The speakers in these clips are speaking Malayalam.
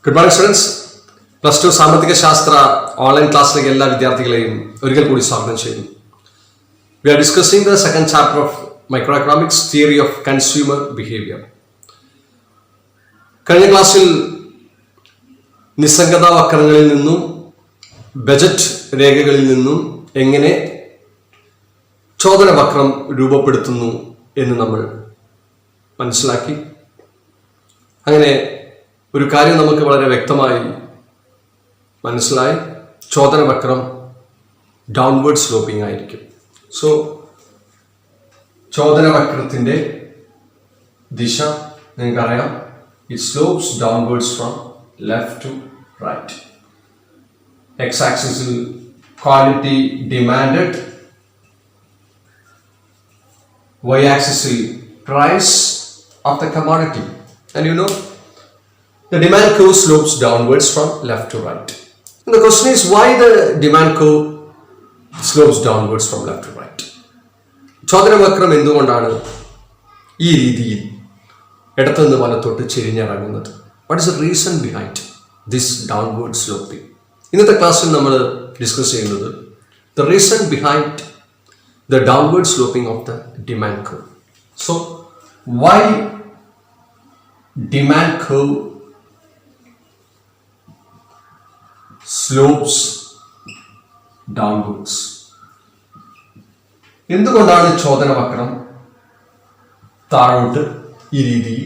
Good morning, students. Plus 2 സാമ്പത്തിക ശാസ്ത്ര ഓൺലൈൻ ക്ലാസ്സിലേക്ക് എല്ലാ വിദ്യാർത്ഥികളെയും ഒരിക്കൽ കൂടി സ്വാഗതം ചെയ്യുന്നു. We are discussing the second chapter of microeconomics, theory of consumer behavior. കഴിഞ്ഞ ക്ലാസ്സിൽ നിസ്സംഗത വക്രങ്ങളിൽ നിന്നും ബജറ്റ് രേഖകളിൽ നിന്നും എങ്ങനെ ചോദന വക്രം രൂപപ്പെടുത്തുന്നു എന്ന് നമ്മൾ മനസ്സിലാക്കി. അങ്ങനെ ഒരു കാര്യം നമുക്ക് വളരെ വ്യക്തമായി മനസ്സിലായി. ചോദന വക്രം ഡൗൺവേർഡ് സ്ലോപ്പിംഗ് ആയിരിക്കും. സോ ചോദന വക്രത്തിൻ്റെ ദിശ നിങ്ങൾക്കറിയാം. It slopes downwards from left to right. X ആക്സിസിൽ quantity demanded, y axis is price of the commodity, and you know the demand curve slopes downwards from left to right. And the question is, why the demand curve slopes downwards from left to right? ചോദന വക്രം എന്തുകൊണ്ടാണ് ഈ രീതിയിൽ ഇടത്തുനിന്ന് വലത്തോട്ട് ചെരിഞ്ഞിറങ്ങുന്നത്? What is the reason behind this downward sloping? ഇന്നത്തെ ക്ലാസ്സിൽ നമ്മൾ ഡിസ്കസ് ചെയ്യുന്നത് the reason behind the downward sloping of the demand curve. So why demand curve slopes downwards? എന്തുകൊണ്ടാണ് ചോദന വക്രം താഴോട്ട് ഈ രീതിയിൽ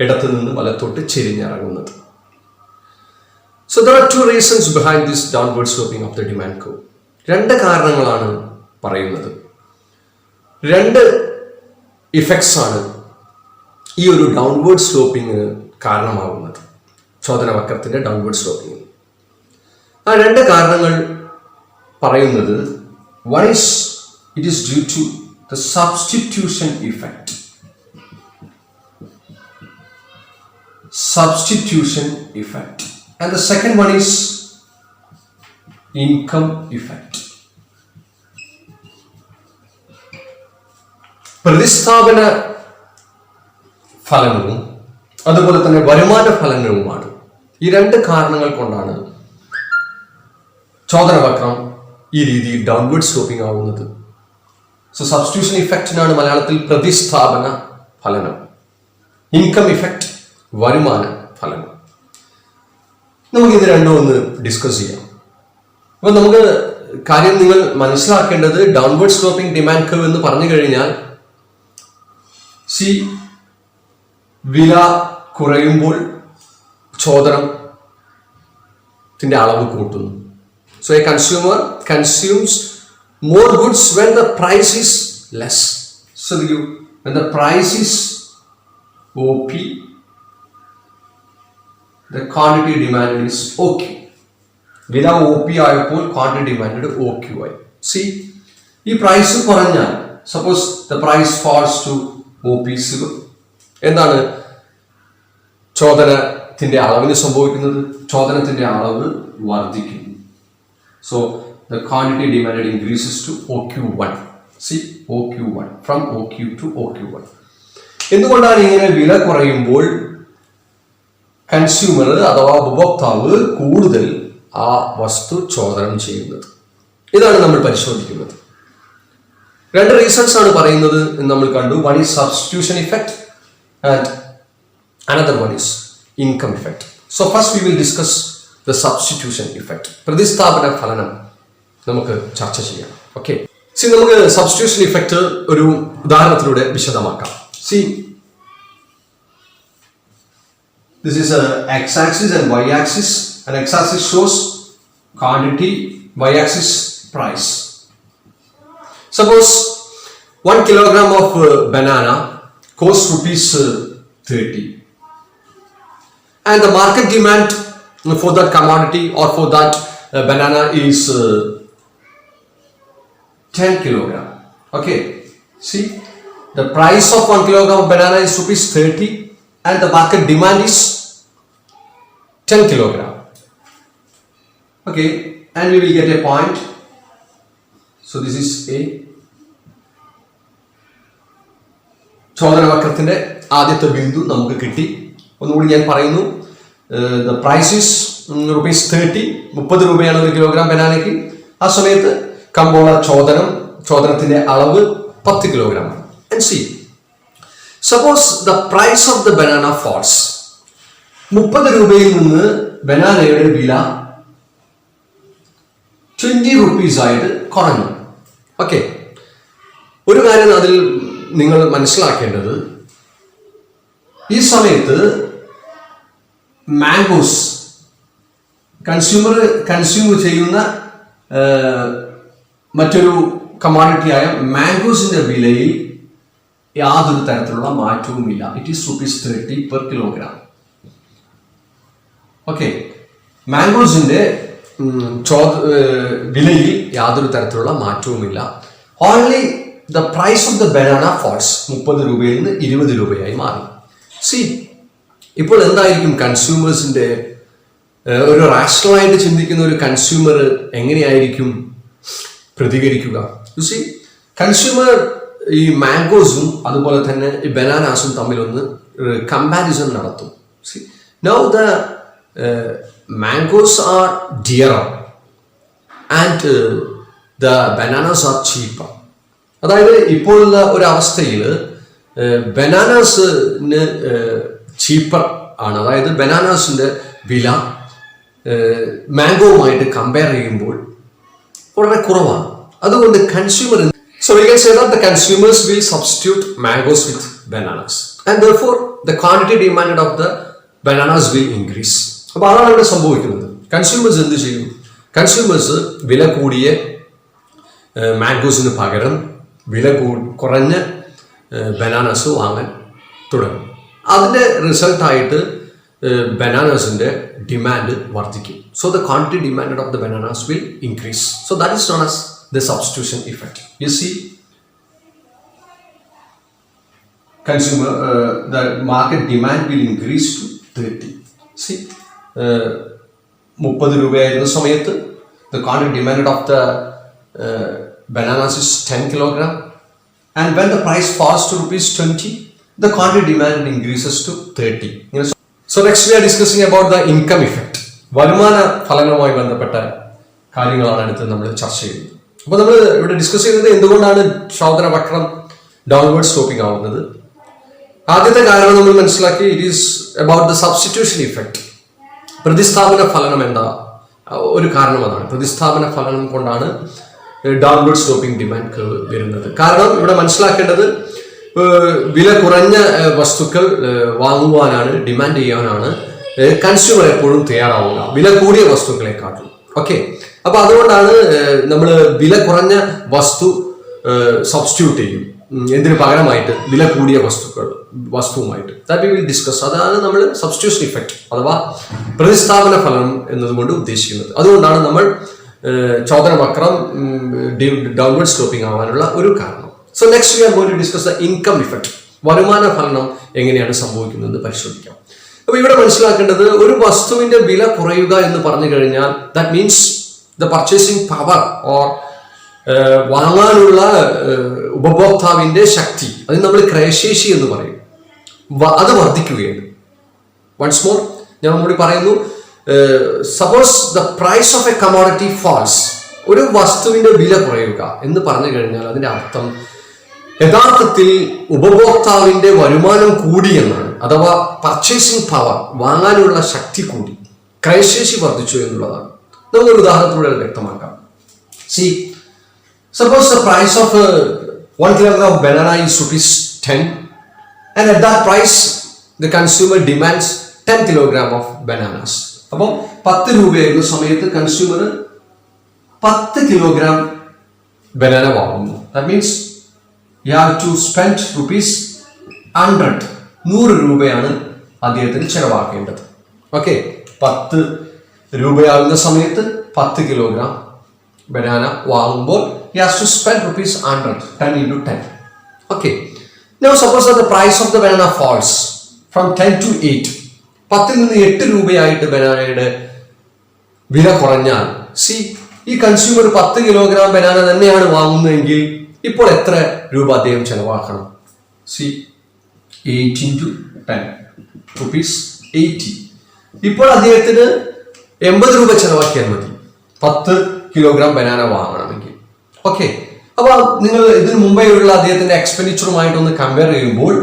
ഇടത്തു നിന്ന് വലത്തോട്ട് ചെരിഞ്ഞിറങ്ങുന്നത്? So there are two reasons behind this downward sloping of the demand curve. രണ്ട് കാരണങ്ങളാണ് പറയുന്നത്. രണ്ട് ഇഫക്ട്സ് ആണ് ഈ ഒരു ഡൗൺവേർഡ് സ്ലോപ്പിങ്ങിന് കാരണമാകുന്നത്, ചോദന വക്രത്തിൻ്റെ ഡൗൺവേർഡ് സ്ലോപ്പിങ്ങിന്. ആ രണ്ട് കാരണങ്ങൾ പറയുന്നത്, one is it is due to the substitution effect. Substitution effect. And the second one is income effect. പ്രതിസ്ഥാപന ഫലനവും അതുപോലെ തന്നെ വരുമാന ഫലനവുമാണ്. ഈ രണ്ട് കാരണങ്ങൾ കൊണ്ടാണ് ചോദന വക്രം ഈ രീതിയിൽ ഡൗൺവേർഡ് സ്ലോപ്പിംഗ് ആവുന്നത്. സോ സബ്സ്റ്റിറ്റ്യൂഷൻ ഇഫക്റ്റിനാണ് മലയാളത്തിൽ പ്രതിസ്ഥാപന ഫലനം, ഇൻകം ഇഫക്റ്റ് വരുമാന ഫലനം. നമുക്കിത് രണ്ടും ഒന്ന് ഡിസ്കസ് ചെയ്യാം. അപ്പോൾ നമുക്ക് കാര്യം നിങ്ങൾ മനസ്സിലാക്കേണ്ടത്, ഡൗൺവേർഡ് സ്ലോപ്പിംഗ് ഡിമാൻഡ് കർവ് എന്ന് പറഞ്ഞു കഴിഞ്ഞാൽ വില കുറയുമ്പോൾ ചോദനത്തിന്റെ അളവ് കൂട്ടുന്നു. So a consumer consumes more goods when the price is less. So when the price is OP, the quantity demanded is OQ. വില OP ആയപ്പോൾ ക്വാണ്ടിറ്റി ഡിമാൻഡ് OQ ആയി. ഈ പ്രൈസ് കുറഞ്ഞാൽ, suppose the price falls to OPs, എന്താണ് ചോദനത്തിന്റെ അളവിന് സംഭവിക്കുന്നത്? ചോദനത്തിന്റെ അളവ് വർദ്ധിക്കുന്നു. So the quantity demand increases to OQ1. OQ1 from OQ to OQ1. എന്തുകൊണ്ടാണ് ഇങ്ങനെ വില കുറയുമ്പോൾ കൺസ്യൂമർ അഥവാ ഉപഭോക്താവ് കൂടുതൽ ആ വസ്തു ചോദനം ചെയ്യുന്നത്? ഇതാണ് നമ്മൾ പരിശോധിക്കുന്നത്. രണ്ട് റീസൺസ് ആണ് പറയുന്നത് എന്ന് നമ്മൾ കണ്ടു. One is substitution effect and another one is income effect. So first we will discuss the substitution effect. പ്രതിസ്ഥാപന ഫലനം നമുക്ക് ചർച്ച ചെയ്യാം. ഓക്കെ, നമുക്ക് സബ്സ്റ്റിറ്റ്യൂഷൻ ഇഫക്റ്റ് ഒരു ഉദാഹരണത്തിലൂടെ വിശദമാക്കാം. This is a x-axis and y-axis. An x-axis shows quantity, y-axis price. Suppose 1 kilogram of banana costs ₹30, and the market demand for that commodity or for that banana is 10 kilogram. Okay, the price of 1 kilogram of banana is ₹30 and the market demand is 10 kilogram. Okay, and we will get a point. So this is A. ചോദന വക്രത്തിന്റെ ആദ്യത്തെ ബിന്ദു നമുക്ക് കിട്ടി. ഒന്നുകൂടി ഞാൻ പറയുന്നു, the price is rupees 30, 30 രൂപയാണ് ഒരു കിലോഗ്രാം ബനാനയ്ക്ക്. ആ സമയത്ത് കമ്പോള ചോദനത്തിന്റെ അളവ് 10 kilogram. And see, suppose the price of the banana falls. 30 രൂപയിൽ നിന്ന് ബനാനയുടെ വില 20 rupees ആയിട്ട് കുറഞ്ഞു. ഓക്കെ, ഒരു കാര്യം അതിൽ നിങ്ങൾ മനസ്സിലാക്കേണ്ടത്, ഈ സമയത്ത് മാംഗോസ് കൺസ്യൂം ചെയ്യുന്ന മറ്റൊരു കമ്മോഡിറ്റിയായ മാംഗോസിന്റെ വിലയിൽ യാതൊരു തരത്തിലുള്ള മാറ്റവുമില്ല. It is ₹30 per kilogram. Okay, മാംഗോസിന്റെ വിലയിൽ യാതൊരു തരത്തിലുള്ള മാറ്റവുമില്ല. Only the price of the banana falls. 30 രൂപയിൽ നിന്ന് 20 രൂപയായി മാറി. സി, ഇപ്പോൾ എന്തായിരിക്കും കൺസ്യൂമേഴ്സിന്റെ ഒരു റാഷണലായിട്ട് ചിന്തിക്കുന്ന ഒരു കൺസ്യൂമർ എങ്ങനെയായിരിക്കും പ്രതികരിക്കുക? യു സി, കൺസ്യൂമർ ഈ മാംഗോസും അതുപോലെ തന്നെ ഈ ബനാനാസും തമ്മിലൊന്ന് കമ്പാരിസൺ നടത്തും. See, now the mangoes are dearer and the bananas are cheaper. അതായത് ഇപ്പോഴുള്ള ഒരു അവസ്ഥയിൽ ബനാനാസിന് ചീപ്പർ ആണ്. അതായത് ബനാനാസിന്റെ വില മാംഗോവുമായിട്ട് കമ്പയർ ചെയ്യുമ്പോൾ വളരെ കുറവാണ്. അതുകൊണ്ട് consumer, so we can say that the consumers will substitute mangoes with bananas and therefore the quantity demanded of the bananas will increase. അപ്പോൾ അതാണ് ഇവിടെ സംഭവിക്കുന്നത്. കൺസ്യൂമേഴ്സ് എന്ത് ചെയ്യും? കൺസ്യൂമേഴ്സ് വില കൂടിയ മാംഗോസിന് പകരം വില കുറഞ്ഞ ബനാനാസ് വാങ്ങാൻ തുടങ്ങും. അതിൻ്റെ റിസൾട്ടായിട്ട് ബനാനാസിന്റെ ഡിമാൻഡ് വർദ്ധിക്കും. So the quantity demand of the bananas will increase. So that is known as the substitution effect. You see, consumer the market demand will increase to 30. See, 30 രൂപയായിരുന്ന സമയത്ത് the quantity demanded of the bananas is 10 kilogram, and when the price falls to ₹20, the quantity demand increases to 30. So next we are discussing about the income effect. വരുമാന ഫലനവുമായി ബന്ധപ്പെട്ട കാര്യങ്ങളാണ് അടുത്ത് നമ്മൾ ചർച്ച ചെയ്യുന്നത്. അപ്പോൾ നമ്മൾ ഇവിടെ ഡിസ്കസ് ചെയ്യുന്നത് എന്തുകൊണ്ടാണ് ചോദന വക്രം ഡൗൺവേർഡ് സ്ലോപ്പിംഗ് ആവുന്നത്. ആദ്യത്തെ കാരണം നമ്മൾ മനസ്സിലാക്കി, it is about the substitution effect. പ്രതിസ്ഥാപന ഫലനം എന്താ ഒരു കാരണം അതാണ്. പ്രതിസ്ഥാപന ഫലനം കൊണ്ടാണ് ഡൗൺവേർഡ് സ്ലോപ്പിംഗ് ഡിമാൻഡ് കർവ് വരുന്നത്. കാരണം ഇവിടെ മനസ്സിലാക്കേണ്ടത്, വില കുറഞ്ഞ വസ്തുക്കൾ വാങ്ങുവാനാണ്, ഡിമാൻഡ് ചെയ്യാനാണ് കൺസ്യൂമർ എപ്പോഴും തയ്യാറാവുക വില കൂടിയ വസ്തുക്കളെക്കാട്ടും. ഓക്കെ, അപ്പൊ അതുകൊണ്ടാണ് നമ്മൾ വില കുറഞ്ഞ വസ്തു സബ്സ്റ്റിറ്റ്യൂട്ട് ചെയ്യും. എന്തിനു പകരമായിട്ട്? വില കൂടിയ വസ്തുവുമായിട്ട്. That we will discuss. അതാണ് നമ്മൾ സബ്സ്റ്റിറ്റ്യൂഷൻ ഇഫക്റ്റ് അഥവാ പ്രതിസ്ഥാപന ഫലനം എന്നതുകൊണ്ട് ഉദ്ദേശിക്കുന്നത്. അതുകൊണ്ടാണ് നമ്മൾ ചോദന വക്രം ഡൗൺവേർഡ് സ്ലോപ്പിംഗ് ആവാനുള്ള ഒരു കാരണം. So next we are going to discuss the income effect. വരുമാന ഫലനം എങ്ങനെയാണ് സംഭവിക്കുന്നത് പരിശോധിക്കാം. അപ്പൊ ഇവിടെ മനസ്സിലാക്കേണ്ടത്, ഒരു വസ്തുവിന്റെ വില കുറയുക എന്ന് പറഞ്ഞു കഴിഞ്ഞാൽ that means the purchasing power or വാങ്ങാനുള്ള ഉപഭോക്താവിന്റെ ശക്തി, അതിന് നമ്മൾ ക്രയശേഷി എന്ന് പറയും, അത് വർദ്ധിക്കുകയാണ്. വൺസ് മോർ ഞാൻ കൂടി പറയുന്നു, suppose the price of a commodity falls, ഒരു വസ്തുവിന്റെ വില കുറയുക എന്ന് പറഞ്ഞു കഴിഞ്ഞാൽ അതിന്റെ അർത്ഥം യഥാർത്ഥത്തിൽ ഉപഭോക്താവിന്റെ വരുമാനം കൂടി എന്നാണ്. അഥവാ പർച്ചേസിംഗ് പവർ, വാങ്ങാനുള്ള ശക്തി കൂടി, ക്രയശേഷി വർദ്ധിച്ചു എന്നുള്ളതാണ്. നമുക്കൊരു ഉദാഹരണത്തിലൂടെ വ്യക്തമാക്കാം. C, suppose the price of 1 kilogram of banana is ₹10, and at that price the consumer demands 10 kilogram of bananas. അപ്പോൾ 10 രൂപയായിരുന്ന സമയത്ത് കൺസ്യൂമർ 10 കിലോഗ്രാം ബനാന വാങ്ങുന്നു. That means you have to spend ₹100. 100 രൂപയാണ് അദ്ദേഹത്തിന് ചെലവാക്കേണ്ടത്. ഓക്കെ, 10 രൂപയാകുന്ന സമയത്ത് 10 കിലോഗ്രാം ബനാന വാങ്ങുമ്പോൾ he has to spend ₹100, 10 into 10. Okay, now suppose that the price of the banana falls from 10 to 8. 10 നിന്ന് 8 രൂപയായിട്ട് ബനാനയുടെ വില കുറഞ്ഞാൽ, സി, ഈ കൺസ്യൂമർ 10 കിലോഗ്രാം ബനാന തന്നെയാണ് വാങ്ങുന്നതെങ്കിൽ ഇപ്പോൾ എത്ര രൂപ അദ്ദേഹം ചെലവാക്കണം? C, 8 into 10, ₹80. ഇപ്പോൾ അദ്ദേഹത്തിന് 80 രൂപ ചെലവാക്കിയാൽ മതി 10 കിലോഗ്രാം ബനാന വാങ്ങണമെങ്കിൽ. ഓക്കെ, അപ്പൊ നിങ്ങൾ ഇതിനു മുമ്പേയുള്ള അദ്ദേഹത്തിന്റെ എക്സ്പെൻഡിച്ചറുമായിട്ടൊന്ന് കമ്പയർ ചെയ്യുമ്പോൾ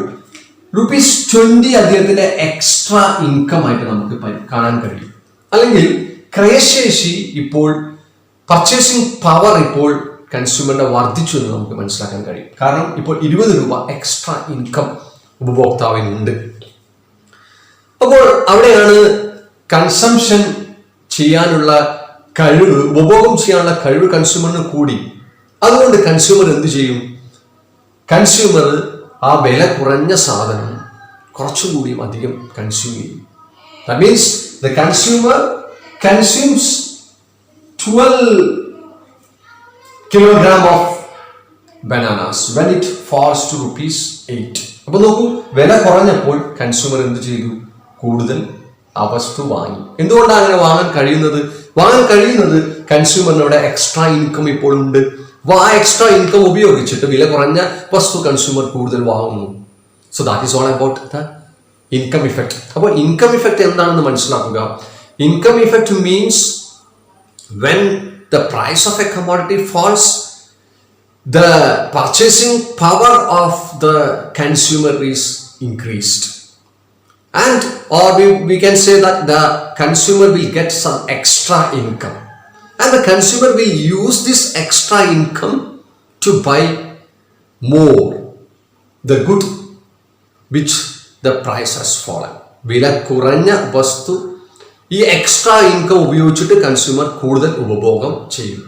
₹20 അദ്ദേഹത്തിന്റെ എക്സ്ട്രാ ഇൻകം ആയിട്ട് നമുക്ക് കാണാൻ കഴിയും. അല്ലെങ്കിൽ ക്രയശേഷി ഇപ്പോൾ, പർച്ചേസിംഗ് പവർ ഇപ്പോൾ കൺസ്യൂമറിന്റെ വർദ്ധിച്ചു എന്ന് നമുക്ക് മനസ്സിലാക്കാൻ കഴിയും. കാരണം ഇപ്പോൾ 20 രൂപ എക്സ്ട്രാ ഇൻകം ഉപഭോക്താവിനുണ്ട്. അപ്പോൾ അവിടെയാണ് കൺസംഷൻ ചെയ്യാനുള്ള കഴിവ്, ഉപഭോഗം ചെയ്യാനുള്ള കഴിവ് കൺസ്യൂമറിന് കൂടി. അതുകൊണ്ട് കൺസ്യൂമർ എന്ത് ചെയ്യും? കൺസ്യൂമർ ആ വില കുറഞ്ഞ സാധനം കുറച്ചുകൂടി അധികം കൺസ്യൂം ചെയ്യും. That means the consumer consumes 12 kilogram of bananas when it falls to ₹8. അപ്പൊ നോക്കൂ, വില കുറഞ്ഞപ്പോൾ കൺസ്യൂമർ എന്ത് ചെയ്തു? കൂടുതൽ ആ വസ്തു വാങ്ങി. എന്തുകൊണ്ടാണ് അങ്ങനെ വാങ്ങാൻ കഴിയുന്നത്? കൺസ്യൂമറിന് ഇവിടെ എക്സ്ട്രാ ഇൻകം ഇപ്പോൾ ഉണ്ട്. ആ എക്സ്ട്രാ ഇൻകം ഉപയോഗിച്ചിട്ട് വില കുറഞ്ഞ വസ്തു കൺസ്യൂമർ കൂടുതൽ വാങ്ങുന്നു. So that is all about the income effect. അപ്പോൾ ഇൻകം ഇഫക്റ്റ് എന്താണെന്ന് മനസ്സിലാക്കുക. Income effect means when the price of a commodity falls, the purchasing power of the consumer is increased, and or we can say that the consumer will get some extra income, and the consumer will use this extra income to buy more the good which the price has fallen. വില കുറഞ്ഞ വസ്തു ഈ എക്സ്ട്രാ ഇൻകം ഉപയോഗിച്ചിട്ട് കൺസ്യൂമർ കൂടുതൽ ഉപഭോഗം ചെയ്യും.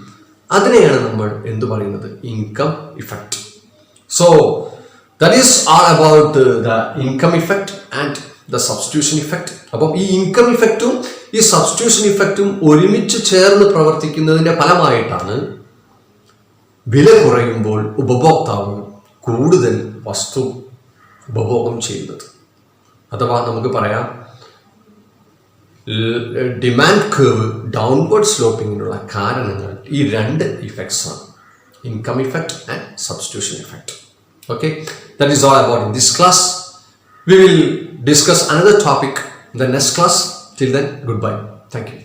അതിനെയാണ് നമ്മൾ എന്തു പറയുന്നത്? Income effect. So that is all about the income effect and the substitution effect. അപ്പം ഈ ഇൻകം ഇഫക്റ്റും ഈ സബ്സ്റ്റിറ്റ്യൂഷൻ ഇഫക്റ്റും ഒരുമിച്ച് ചേർന്ന് പ്രവർത്തിക്കുന്നതിന്റെ ഫലമായിട്ടാണ് വില കുറയുമ്പോൾ ഉപഭോക്താവ് കൂടുതൽ വസ്തു ഉപഭോഗം ചെയ്യുന്നത്. അഥവാ നമുക്ക് പറയാം, ഡിമാൻഡ് കർവ് ഡൗൺവേർഡ് സ്ലോപ്പിങ്ങിനുള്ള കാരണങ്ങൾ ഈ 2 ഇഫക്ട്സ് ആണ്, income effect and substitution effect. Okay, that is all about in this class. V will discuss another topic in the next class. Till then, good bye. Thank you.